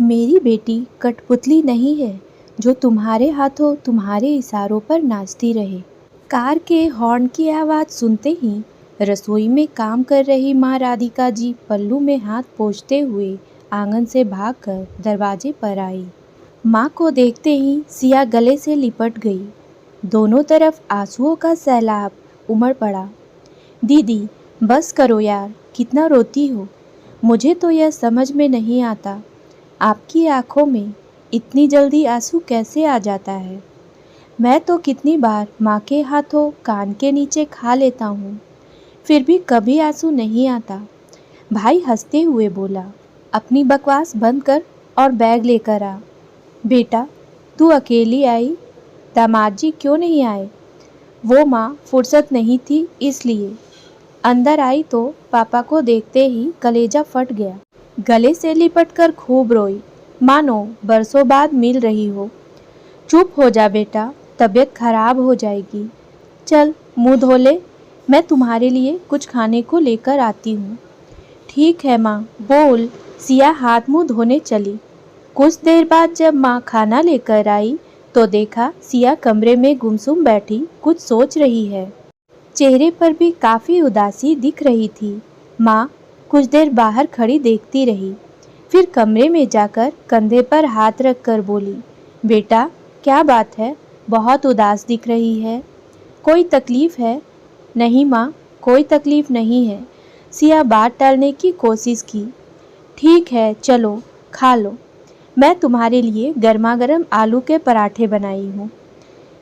मेरी बेटी कठपुतली नहीं है जो तुम्हारे हाथों तुम्हारे इशारों पर नाचती रहे। कार के हॉर्न की आवाज़ सुनते ही रसोई में काम कर रही माँ राधिका जी पल्लू में हाथ पोंछते हुए आंगन से भागकर दरवाजे पर आई। माँ को देखते ही सिया गले से लिपट गई। दोनों तरफ आंसुओं का सैलाब उमड़ पड़ा। दीदी बस करो यार, कितना रोती हो। मुझे तो यह समझ में नहीं आता आपकी आंखों में इतनी जल्दी आंसू कैसे आ जाता है। मैं तो कितनी बार माँ के हाथों कान के नीचे खा लेता हूँ, फिर भी कभी आंसू नहीं आता। भाई हंसते हुए बोला, अपनी बकवास बंद कर और बैग लेकर आ। बेटा तू अकेली आई, दामाद जी क्यों नहीं आए? वो माँ फुर्सत नहीं थी इसलिए। अंदर आई तो पापा को देखते ही कलेजा फट गया। गले से लिपटकर खूब रोई, मानो बरसों बाद मिल रही हो। चुप हो जा बेटा, तबीयत खराब हो जाएगी। चल मुंह धो ले, मैं तुम्हारे लिए कुछ खाने को लेकर आती हूँ। ठीक है माँ, बोल। सिया हाथ मुंह धोने चली। कुछ देर बाद जब माँ खाना लेकर आई तो देखा सिया कमरे में गुमसुम बैठी कुछ सोच रही है। चेहरे पर भी काफ़ी उदासी दिख रही थी। माँ कुछ देर बाहर खड़ी देखती रही, फिर कमरे में जाकर कंधे पर हाथ रखकर बोली, बेटा क्या बात है, बहुत उदास दिख रही है। कोई तकलीफ़ है? नहीं माँ, कोई तकलीफ़ नहीं है। सिया बात टालने की कोशिश की। ठीक है चलो खा लो, मैं तुम्हारे लिए गर्मा गर्म आलू के पराठे बनाई हूँ।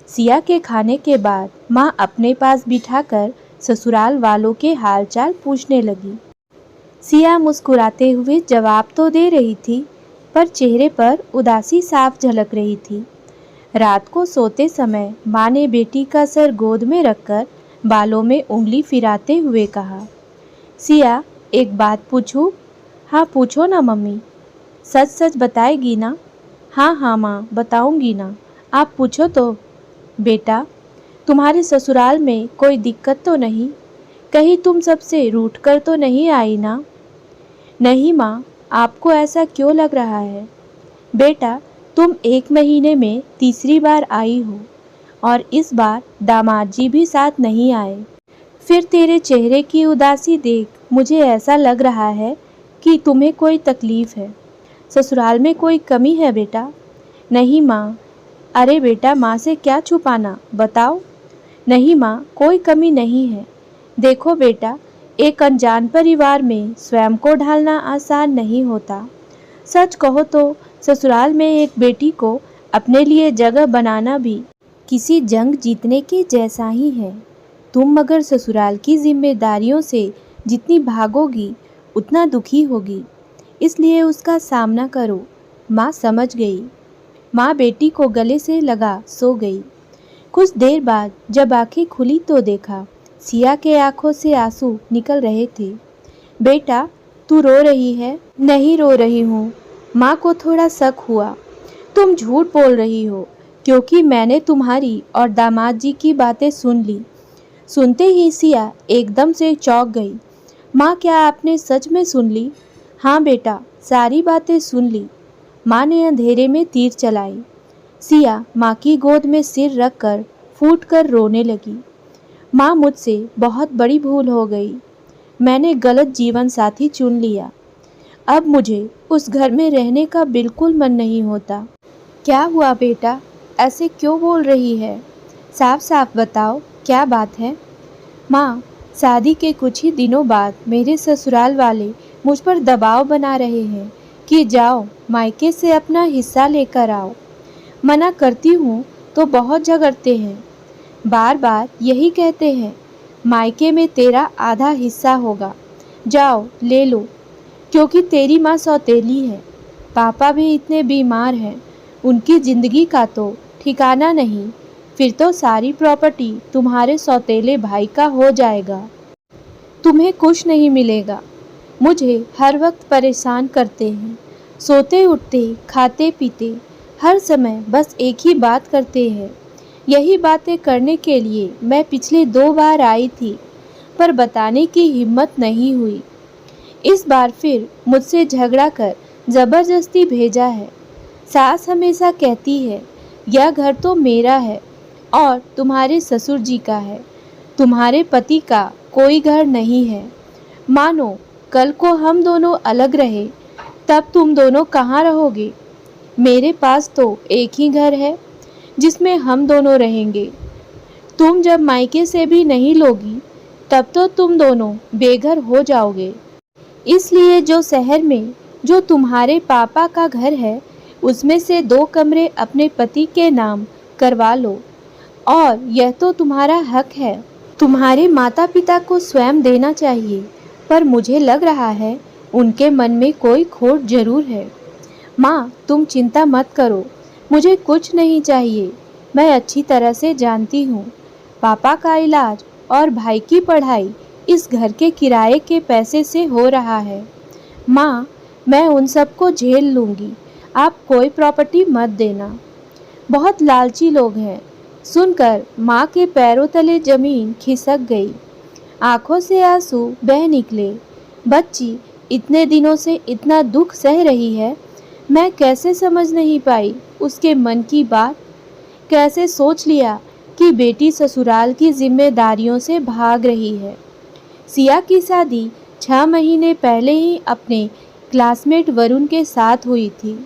सिया के खाने के बाद माँ अपने पास बिठाकर ससुराल वालों के हालचाल पूछने लगी। सिया मुस्कुराते हुए जवाब तो दे रही थी, पर चेहरे पर उदासी साफ झलक रही थी। रात को सोते समय माँ ने बेटी का सर गोद में रखकर बालों में उंगली फिराते हुए कहा, सिया एक बात पूछूं? हाँ पूछो ना मम्मी। सच सच बताएगी ना? हाँ हाँ माँ बताऊंगी ना, आप पूछो तो। बेटा तुम्हारे ससुराल में कोई दिक्कत तो नहीं? कहीं तुम सबसे रूठ कर तो नहीं आई ना? नहीं माँ, आपको ऐसा क्यों लग रहा है? बेटा तुम 1 महीने में तीसरी बार आई हो और इस बार दामाद जी भी साथ नहीं आए। फिर तेरे चेहरे की उदासी देख मुझे ऐसा लग रहा है कि तुम्हें कोई तकलीफ़ है। ससुराल में कोई कमी है बेटा? नहीं माँ। अरे बेटा माँ से क्या छुपाना, बताओ। नहीं माँ, कोई कमी नहीं है। देखो बेटा, एक अनजान परिवार में स्वयं को ढालना आसान नहीं होता। सच कहो तो ससुराल में एक बेटी को अपने लिए जगह बनाना भी किसी जंग जीतने के जैसा ही है। तुम मगर ससुराल की जिम्मेदारियों से जितनी भागोगी उतना दुखी होगी, इसलिए उसका सामना करो। माँ समझ गई। माँ बेटी को गले से लगा सो गई। कुछ देर बाद जब आंखें खुली तो देखा सिया के आंखों से आंसू निकल रहे थे। बेटा तू रो रही है? नहीं रो रही हूँ। माँ को थोड़ा शक हुआ। तुम झूठ बोल रही हो, क्योंकि मैंने तुम्हारी और दामाद जी की बातें सुन ली। सुनते ही सिया एकदम से चौंक गई। माँ क्या आपने सच में सुन ली? हाँ बेटा, सारी बातें सुन ली। माँ ने अंधेरे में तीर चलाई। सिया माँ की गोद में सिर रखकर फूट कर रोने लगी। माँ मुझसे बहुत बड़ी भूल हो गई। मैंने गलत जीवन साथी चुन लिया। अब मुझे उस घर में रहने का बिल्कुल मन नहीं होता। क्या हुआ बेटा, ऐसे क्यों बोल रही है? साफ साफ बताओ क्या बात है? माँ शादी के कुछ ही दिनों बाद मेरे ससुराल वाले मुझ पर दबाव बना रहे हैं कि जाओ मायके से अपना हिस्सा लेकर आओ। मना करती हूँ तो बहुत झगड़ते हैं। बार बार यही कहते हैं, मायके में तेरा आधा हिस्सा होगा, जाओ ले लो। क्योंकि तेरी माँ सौतेली है, पापा भी इतने बीमार हैं, उनकी ज़िंदगी का तो ठिकाना नहीं। फिर तो सारी प्रॉपर्टी तुम्हारे सौतेले भाई का हो जाएगा। तुम्हें कुछ नहीं मिलेगा। मुझे हर वक्त परेशान करते हैं, सोते उठते खाते पीते हर समय बस एक ही बात करते हैं। यही बातें करने के लिए मैं पिछले 2 बार आई थी, पर बताने की हिम्मत नहीं हुई। इस बार फिर मुझसे झगड़ा कर ज़बरदस्ती भेजा है। सास हमेशा कहती है यह घर तो मेरा है और तुम्हारे ससुर जी का है, तुम्हारे पति का कोई घर नहीं है। मानो कल को हम दोनों अलग रहे तब तुम दोनों कहाँ रहोगे? मेरे पास तो एक ही घर है जिसमें हम दोनों रहेंगे। तुम जब मायके से भी नहीं लोगी तब तो तुम दोनों बेघर हो जाओगे। इसलिए जो शहर में जो तुम्हारे पापा का घर है उसमें से 2 कमरे अपने पति के नाम करवा लो, और यह तो तुम्हारा हक है। तुम्हारे माता पिता को स्वयं देना चाहिए, पर मुझे लग रहा है उनके मन में कोई खोट जरूर है। माँ, तुम चिंता मत करो, मुझे कुछ नहीं चाहिए। मैं अच्छी तरह से जानती हूँ पापा का इलाज और भाई की पढ़ाई इस घर के किराए के पैसे से हो रहा है। माँ, मैं उन सबको झेल लूँगी, आप कोई प्रॉपर्टी मत देना। बहुत लालची लोग हैं। सुनकर माँ के पैरों तले जमीन खिसक गई, आंखों से आंसू बह निकले। बच्ची इतने दिनों से इतना दुख सह रही है, मैं कैसे समझ नहीं पाई उसके मन की बात। कैसे सोच लिया कि बेटी ससुराल की जिम्मेदारियों से भाग रही है। सिया की शादी 6 महीने पहले ही अपने क्लासमेट वरुण के साथ हुई थी।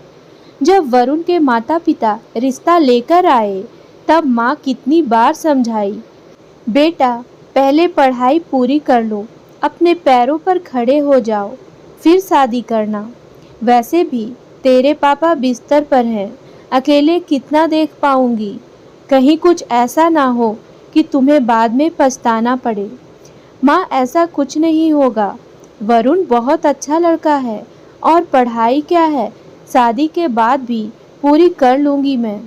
जब वरुण के माता पिता रिश्ता लेकर आए तब माँ कितनी बार समझाई, बेटा पहले पढ़ाई पूरी कर लो, अपने पैरों पर खड़े हो जाओ, फिर शादी करना। वैसे भी तेरे पापा बिस्तर पर हैं, अकेले कितना देख पाऊंगी। कहीं कुछ ऐसा ना हो कि तुम्हें बाद में पछताना पड़े। माँ, ऐसा कुछ नहीं होगा। वरुण बहुत अच्छा लड़का है और पढ़ाई क्या है, शादी के बाद भी पूरी कर लूँगी मैं।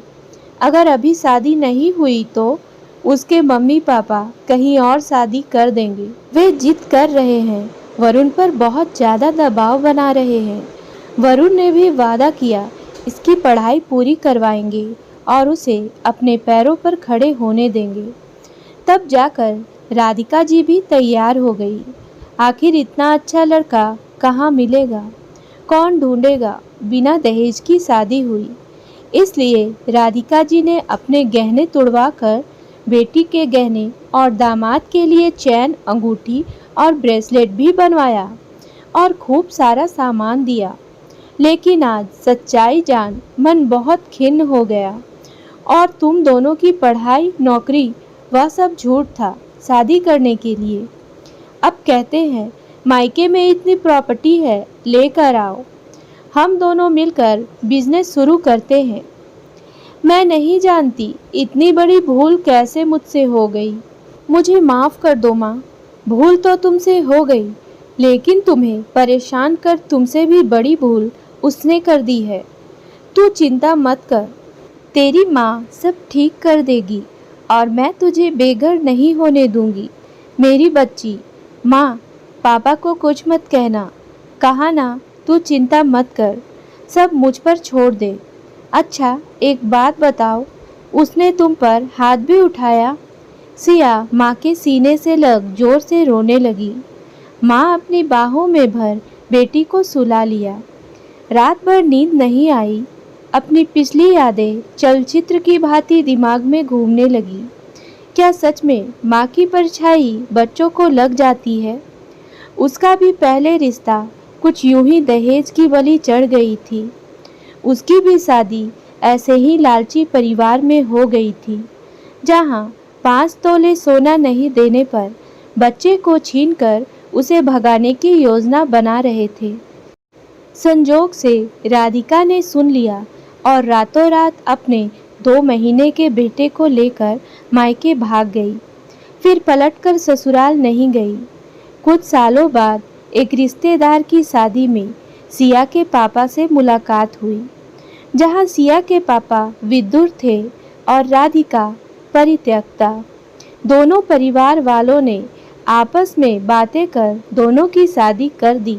अगर अभी शादी नहीं हुई तो उसके मम्मी पापा कहीं और शादी कर देंगे। वे जिद कर रहे हैं, वरुण पर बहुत ज़्यादा दबाव बना रहे हैं। वरुण ने भी वादा किया इसकी पढ़ाई पूरी करवाएंगे और उसे अपने पैरों पर खड़े होने देंगे। तब जाकर राधिका जी भी तैयार हो गई। आखिर इतना अच्छा लड़का कहाँ मिलेगा, कौन ढूंढेगा। बिना दहेज की शादी हुई, इसलिए राधिका जी ने अपने गहने तुड़वा कर बेटी के गहने और दामाद के लिए चैन, अंगूठी और ब्रेसलेट भी बनवाया और खूब सारा सामान दिया। लेकिन आज सच्चाई जान मन बहुत खिन्न हो गया। और तुम दोनों की पढ़ाई, नौकरी, वह सब झूठ था शादी करने के लिए। अब कहते हैं मायके में इतनी प्रॉपर्टी है, लेकर आओ, हम दोनों मिलकर बिजनेस शुरू करते हैं। मैं नहीं जानती इतनी बड़ी भूल कैसे मुझसे हो गई। मुझे माफ़ कर दो माँ। भूल तो तुमसे हो गई, लेकिन तुम्हें परेशान कर तुमसे भी बड़ी भूल उसने कर दी है। तू चिंता मत कर, तेरी माँ सब ठीक कर देगी और मैं तुझे बेघर नहीं होने दूंगी मेरी बच्ची। माँ, पापा को कुछ मत कहना, कहा ना, तू चिंता मत कर, सब मुझ पर छोड़ दे। अच्छा एक बात बताओ, उसने तुम पर हाथ भी उठाया? सिया माँ के सीने से लग जोर से रोने लगी। माँ अपनी बाहों में भर बेटी को सुला लिया। रात भर नींद नहीं आई। अपनी पिछली यादें चलचित्र की भांति दिमाग में घूमने लगी। क्या सच में माँ की परछाई बच्चों को लग जाती है? उसका भी पहले रिश्ता कुछ यूं ही दहेज की बलि चढ़ गई थी। उसकी भी शादी ऐसे ही लालची परिवार में हो गई थी, जहां 5 तोले सोना नहीं देने पर बच्चे को छीनकर उसे भगाने की योजना बना रहे थे। संजोग से राधिका ने सुन लिया और रातों रात अपने 2 महीने के बेटे को लेकर मायके भाग गई। फिर पलटकर ससुराल नहीं गई। कुछ सालों बाद एक रिश्तेदार की शादी में सिया के पापा से मुलाकात हुई, जहां सिया के पापा विदुर थे और राधिका परित्यक्ता। दोनों परिवार वालों ने आपस में बातें कर दोनों की शादी कर दी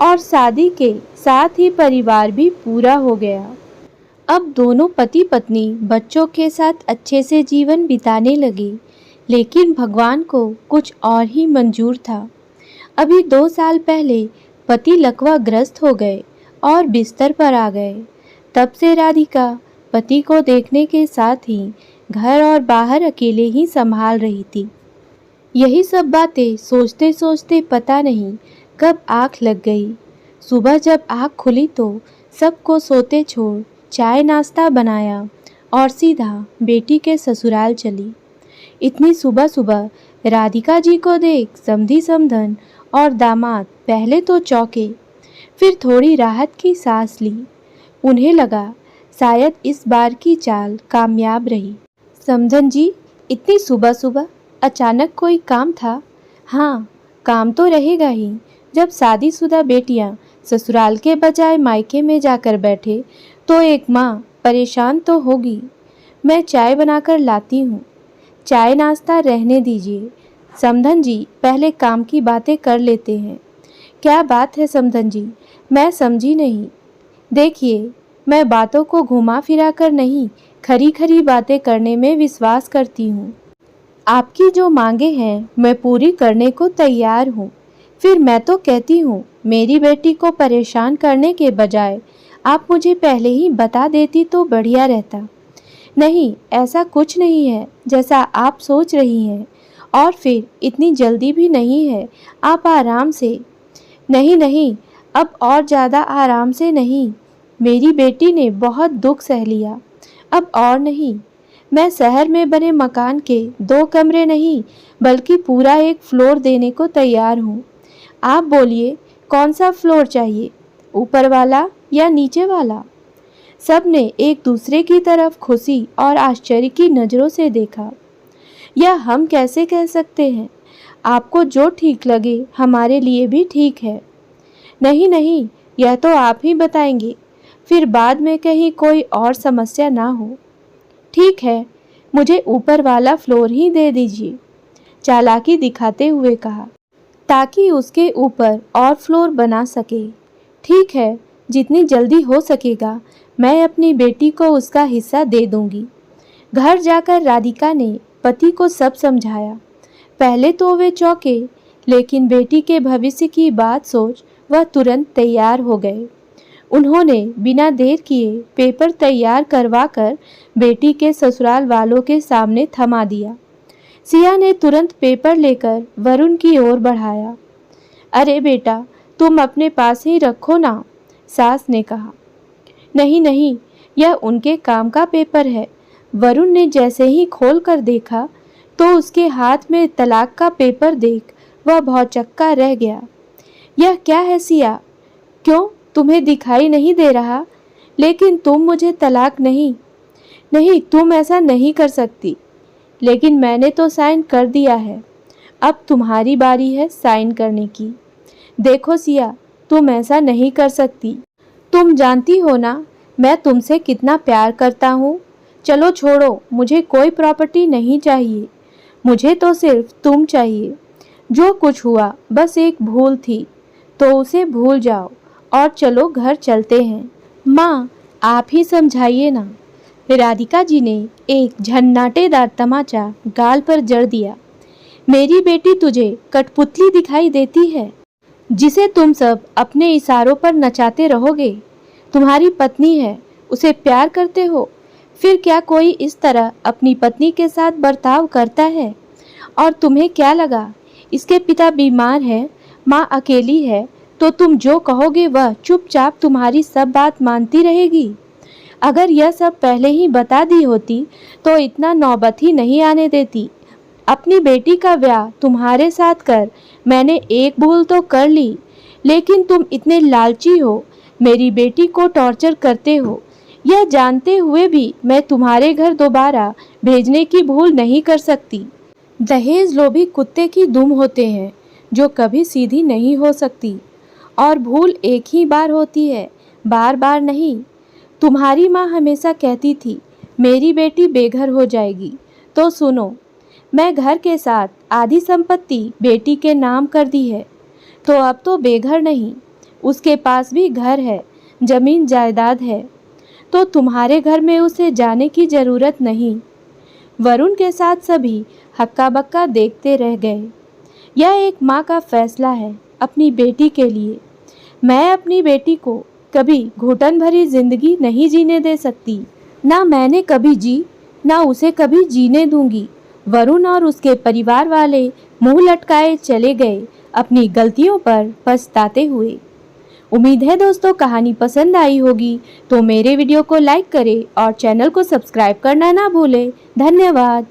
और शादी के साथ ही परिवार भी पूरा हो गया। अब दोनों पति पत्नी बच्चों के साथ अच्छे से जीवन बिताने लगे, लेकिन भगवान को कुछ और ही मंजूर था। अभी 2 साल पहले पति लकवा ग्रस्त हो गए और बिस्तर पर आ गए। तब से राधिका पति को देखने के साथ ही घर और बाहर अकेले ही संभाल रही थी। यही सब बातें सोचते सोचते पता नहीं कब आँख लग गई। सुबह जब आँख खुली तो सबको सोते छोड़ चाय नाश्ता बनाया और सीधा बेटी के ससुराल चली। इतनी सुबह सुबह राधिका जी को देख समधी समधन और दामाद पहले तो चौंके, फिर थोड़ी राहत की सांस ली। उन्हें लगा शायद इस बार की चाल कामयाब रही। समधन जी, इतनी सुबह सुबह अचानक कोई काम था? हाँ, काम तो रहेगा ही। जब शादीशुदा बेटियां ससुराल के बजाय मायके में जाकर बैठे तो एक माँ परेशान तो होगी। मैं चाय बनाकर लाती हूँ। चाय नाश्ता रहने दीजिए समधन जी, पहले काम की बातें कर लेते हैं। क्या बात है समधन जी, मैं समझी नहीं। देखिए, मैं बातों को घुमा फिरा कर नहीं, खरी खरी बातें करने में विश्वास करती हूँ। आपकी जो मांगे हैं मैं पूरी करने को तैयार हूँ। फिर मैं तो कहती हूँ मेरी बेटी को परेशान करने के बजाय आप मुझे पहले ही बता देती तो बढ़िया रहता। नहीं, ऐसा कुछ नहीं है जैसा आप सोच रही हैं, और फिर इतनी जल्दी भी नहीं है। आप आराम से। नहीं नहीं, अब और ज़्यादा आराम से नहीं। मेरी बेटी ने बहुत दुख सह लिया, अब और नहीं। मैं शहर में बने मकान के 2 कमरे नहीं बल्कि पूरा एक फ्लोर देने को तैयार हूँ। आप बोलिए कौन सा फ्लोर चाहिए, ऊपर वाला या नीचे वाला? सब ने एक दूसरे की तरफ खुशी और आश्चर्य की नज़रों से देखा। यह हम कैसे कह सकते हैं? आपको जो ठीक लगे हमारे लिए भी ठीक है। नहीं नहीं, यह तो आप ही बताएंगे, फिर बाद में कहीं कोई और समस्या ना हो। ठीक है, मुझे ऊपर वाला फ्लोर ही दे दीजिए, चालाकी दिखाते हुए कहा, ताकि उसके ऊपर और फ्लोर बना सके। ठीक है, जितनी जल्दी हो सकेगा मैं अपनी बेटी को उसका हिस्सा दे दूंगी। घर जाकर राधिका ने पति को सब समझाया। पहले तो वे चौंके, लेकिन बेटी के भविष्य की बात सोच वह तुरंत तैयार हो गए। उन्होंने बिना देर किए पेपर तैयार करवाकर बेटी के ससुराल वालों के सामने थमा दिया। सिया ने तुरंत पेपर लेकर वरुण की ओर बढ़ाया। अरे बेटा, तुम अपने पास ही रखो ना, सास ने कहा। नहीं नहीं, यह उनके काम का पेपर है। वरुण ने जैसे ही खोल कर देखा तो उसके हाथ में तलाक का पेपर देख वह भौचक्का रह गया। यह क्या है सिया? क्यों, तुम्हें दिखाई नहीं दे रहा? लेकिन तुम मुझे तलाक नहीं। नहीं, तुम ऐसा नहीं कर सकती। लेकिन मैंने तो साइन कर दिया है, अब तुम्हारी बारी है साइन करने की। देखो सिया, तुम ऐसा नहीं कर सकती। तुम जानती हो ना मैं तुमसे कितना प्यार करता हूँ। चलो छोड़ो, मुझे कोई प्रॉपर्टी नहीं चाहिए, मुझे तो सिर्फ तुम चाहिए। जो कुछ हुआ बस एक भूल थी, तो उसे भूल जाओ और चलो घर चलते हैं। माँ, आप ही समझाइए ना। राधिका जी ने एक झन्नाटेदार तमाचा गाल पर जड़ दिया। मेरी बेटी तुझे कठपुतली दिखाई देती है, जिसे तुम सब अपने इशारों पर नचाते रहोगे। तुम्हारी पत्नी है, उसे प्यार करते हो, फिर क्या कोई इस तरह अपनी पत्नी के साथ बर्ताव करता है? और तुम्हें क्या लगा इसके पिता बीमार हैं, माँ अकेली है, तो तुम जो कहोगे वह चुपचाप तुम्हारी सब बात मानती रहेगी? अगर यह सब पहले ही बता दी होती तो इतना नौबत ही नहीं आने देती। अपनी बेटी का ब्याह तुम्हारे साथ कर मैंने एक भूल तो कर ली, लेकिन तुम इतने लालची हो, मेरी बेटी को टॉर्चर करते हो। यह जानते हुए भी मैं तुम्हारे घर दोबारा भेजने की भूल नहीं कर सकती। दहेज लोभी कुत्ते की दुम होते हैं जो कभी सीधी नहीं हो सकती, और भूल एक ही बार होती है, बार बार नहीं। तुम्हारी माँ हमेशा कहती थी मेरी बेटी बेघर हो जाएगी, तो सुनो, मैं घर के साथ आधी संपत्ति बेटी के नाम कर दी है, तो अब तो बेघर नहीं, उसके पास भी घर है, जमीन जायदाद है, तो तुम्हारे घर में उसे जाने की ज़रूरत नहीं। वरुण के साथ सभी हक्का बक्का देखते रह गए। यह एक माँ का फैसला है अपनी बेटी के लिए। मैं अपनी बेटी को कभी घुटन भरी जिंदगी नहीं जीने दे सकती। ना मैंने कभी जी, ना उसे कभी जीने दूंगी। वरुण और उसके परिवार वाले मुंह लटकाए चले गए, अपनी गलतियों पर पछताते हुए। उम्मीद है दोस्तों कहानी पसंद आई होगी, तो मेरे वीडियो को लाइक करें और चैनल को सब्सक्राइब करना ना भूलें। धन्यवाद।